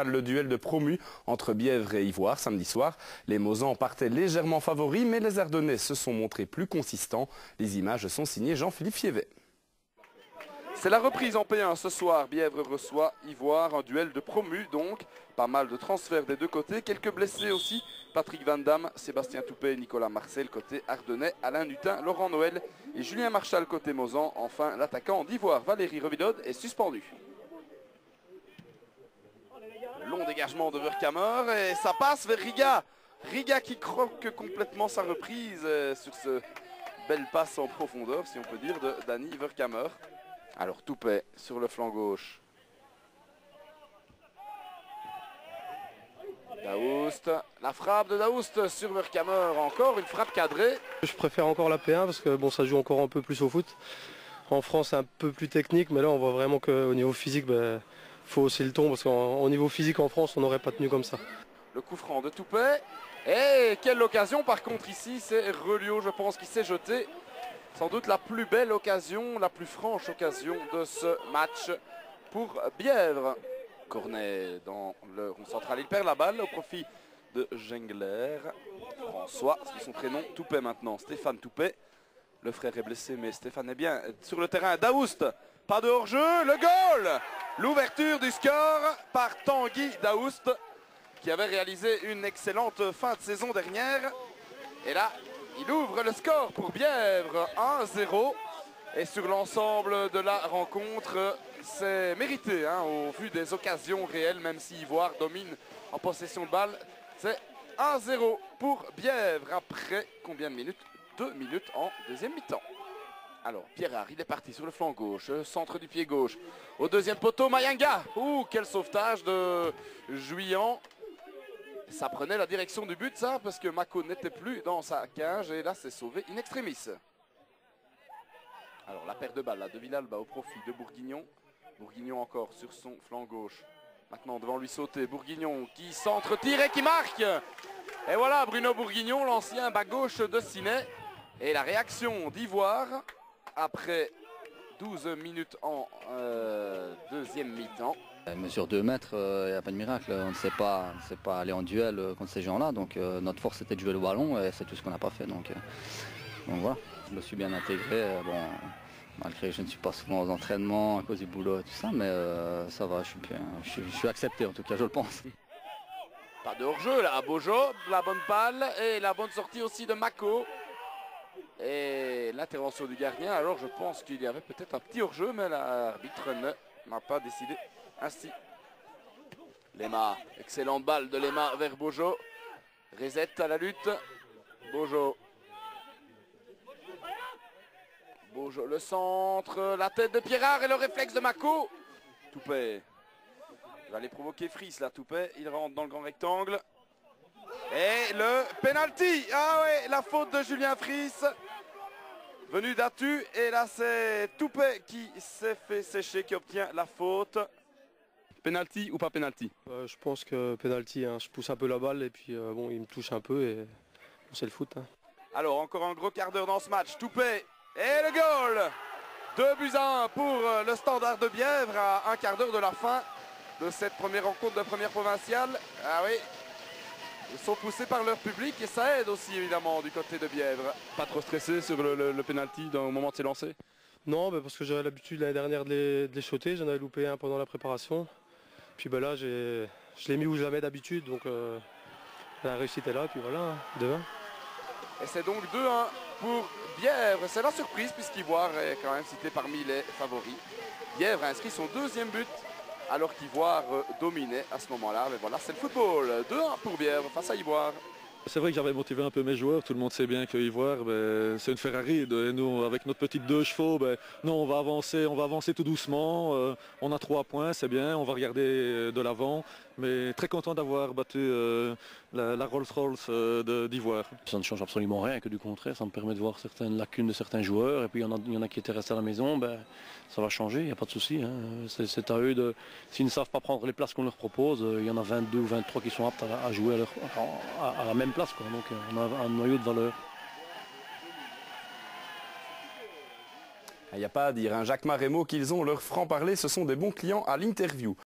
Le duel de promus entre Bièvre et Ivoire samedi soir. Les Mosans partaient légèrement favoris, mais les Ardennais se sont montrés plus consistants. Les images sont signées Jean-Philippe Fievet. C'est la reprise en P1 ce soir. Bièvre reçoit Ivoire, un duel de promus donc. Pas mal de transferts des deux côtés, quelques blessés aussi. Patrick Van Damme, Sébastien Toupet, Nicolas Marcel côté Ardennais, Alain Dutin, Laurent Noël et Julien Marchal côté Mosan. Enfin, l'attaquant d'Ivoire, Valérie Revidod, est suspendu. Long dégagement de Vercamer et ça passe vers Riga. Riga qui croque complètement sa reprise sur ce belle passe en profondeur, si on peut dire, de Dani Vercamer. Alors Toupet sur le flanc gauche. Daoust, la frappe de Daoust sur Vercamer, encore une frappe cadrée. Je préfère encore la P1 parce que bon, ça joue encore un peu plus au foot. En France c'est un peu plus technique, mais là on voit vraiment qu'au niveau physique, faut hausser le ton parce qu'au niveau physique en France on n'aurait pas tenu comme ça. Le coup franc de Toupet. Et quelle occasion par contre ici, c'est Reliot je pense qui s'est jeté. Sans doute la plus belle occasion, la plus franche occasion de ce match pour Bièvre. Cornet dans le rond central, il perd la balle au profit de Gengler. François, c'est son prénom, Toupet maintenant, Stéphane Toupet. Le frère est blessé mais Stéphane est bien sur le terrain. Daoust, pas de hors-jeu, le goal! L'ouverture du score par Tanguy Daoust qui avait réalisé une excellente fin de saison dernière. Et là, il ouvre le score pour Bièvre, 1-0. Et sur l'ensemble de la rencontre, c'est mérité au vu des occasions réelles, même si Ivoire domine en possession de balle. C'est 1-0 pour Bièvre après combien de minutes? 2 minutes en deuxième mi-temps. Alors, Pierrard, il est parti sur le flanc gauche, centre du pied gauche. Au deuxième poteau, Mayanga. Ouh, quel sauvetage de Juillan. Ça prenait la direction du but, ça, parce que Mako n'était plus dans sa cage. Et là, c'est sauvé in extremis. Alors, la paire de balles là, de Villalba au profit de Bourguignon. Bourguignon encore sur son flanc gauche. Maintenant, devant lui sauter, Bourguignon qui s'entre-tire et qui marque. Et voilà, Bruno Bourguignon, l'ancien bas gauche de Ciné. Et la réaction d'Ivoire après 12 minutes en deuxième mi-temps. Mesure 2 mètres, il n'y a pas de miracle. On ne sait pas aller en duel contre ces gens-là. Donc notre force c'était de jouer le ballon et c'est tout ce qu'on n'a pas fait. Donc voilà, je me suis bien intégré. Bon, malgré que je ne suis pas souvent aux entraînements à cause du boulot et tout ça, mais ça va, je suis accepté en tout cas, je le pense. Pas de hors-jeu là, Bojo, la bonne balle et la bonne sortie aussi de Mako. Et l'intervention du gardien, alors je pense qu'il y avait peut-être un petit hors-jeu, mais l'arbitre n'a pas décidé ainsi. Lema, excellente balle de Lema vers Bojo. Reset à la lutte. Bojo. Bojo le centre, la tête de Pierrard et le réflexe de Mako. Toupet. Il va aller provoquer Fries là, Toupet. Il rentre dans le grand rectangle. Et le penalty. Ah ouais, la faute de Julien Fries. Venu d'Atu. Et là c'est Toupet qui s'est fait sécher, qui obtient la faute. Penalty ou pas penalty? Je pense que penalty, je pousse un peu la balle et puis bon, il me touche un peu et c'est le foot. Alors encore un gros quart d'heure dans ce match. Toupet et le goal. 2-1 pour le Standard de Bièvre à un quart d'heure de la fin de cette première rencontre de première provinciale. Ah oui, ils sont poussés par leur public et ça aide aussi évidemment du côté de Bièvre. Pas trop stressé sur le penalty au moment de ses lancers? Non, parce que j'avais l'habitude l'année dernière de les shotter, j'en avais loupé un pendant la préparation. Puis là, je l'ai mis où je la mets d'habitude, donc la réussite est là, puis voilà, 2-1. Et c'est donc 2-1 pour Bièvre. C'est la surprise puisqu'Ivoire est quand même cité parmi les favoris. Bièvre a inscrit son deuxième but alors qu'Ivoire dominait à ce moment-là. Mais voilà, c'est le football. 2-1 pour Bièvre face à Ivoire. C'est vrai que j'avais motivé un peu mes joueurs, tout le monde sait bien que Ivoire, c'est une Ferrari, et nous avec notre petite 2 chevaux, non, on va avancer tout doucement, on a 3 points, c'est bien, on va regarder de l'avant, mais très content d'avoir battu la Rolls-Royce d'Ivoire. Ça ne change absolument rien, que du contraire, ça me permet de voir certaines lacunes de certains joueurs, et puis il y en a qui étaient restés à la maison, ça va changer, il n'y a pas de souci. C'est à eux, s'ils ne savent pas prendre les places qu'on leur propose, il y en a 22 ou 23 qui sont aptes à jouer à la même place, quoi. Donc on a un noyau de valeur. Il n'y a pas à dire, Jacques Marémo qu'ils ont leur franc-parler, ce sont des bons clients à l'interview.